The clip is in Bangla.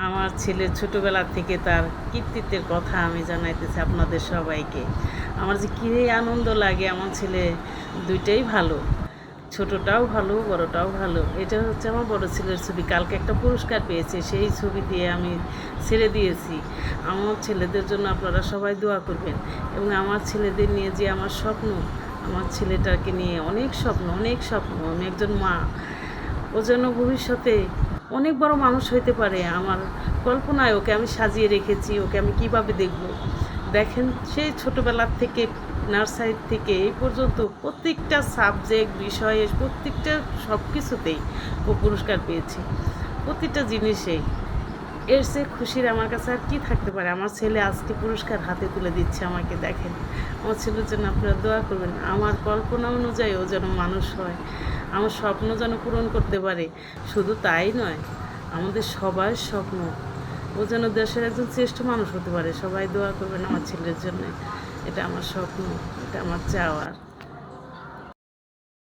আমার ছেলের ছোটোবেলা থেকে তার কৃতিত্বের কথা আমি জানাইতেছি আপনাদের সবাইকে। আমার যে কী আনন্দ লাগে, আমার ছেলে দুইটাই ভালো, ছোটটাও ভালো বড়টাও ভালো। এটা হচ্ছে আমার বড় ছেলের ছবি, কালকে একটা পুরস্কার পেয়েছে, সেই ছবি দিয়ে আমি ছেড়ে দিয়েছি। আমার ছেলেদের জন্য আপনারা সবাই দোয়া করবেন, এবং আমার ছেলেদের নিয়ে যে আমার স্বপ্ন, আমার ছেলেটাকে নিয়ে অনেক স্বপ্ন আমি একজন মা, ও যেন ভবিষ্যতে অনেক বড় মানুষ হইতে পারে। আমার কল্পনায় ওকে আমি সাজিয়ে রেখেছি, ওকে আমি কিভাবে দেখব। দেখেন, সেই ছোটোবেলার থেকে, নার্সারি থেকে এই পর্যন্ত প্রত্যেকটা সাবজেক্ট, বিষয়ে, প্রত্যেকটা সব কিছুতেই ও পুরস্কার পেয়েছে, প্রতিটা জিনিসেই। এর চেয়ে খুশির আমার কাছে আর কী থাকতে পারে। আমার ছেলে আজকে পুরস্কার হাতে তুলে দিচ্ছে আমাকে। দেখেন, আমার ছেলের জন্য আপনারা দোয়া করবেন, আমার কল্পনা অনুযায়ী ও যেন মানুষ হয়, আমার স্বপ্ন যেন পূরণ করতে পারে। শুধু তাই নয়, আমাদের সবার স্বপ্ন ও যেন দেশের একজন শ্রেষ্ঠ মানুষ হতে পারে। সবাই দোয়া করবেন আমার ছেলের জন্য। এটা আমার স্বপ্ন, এটা আমার চাওয়ার।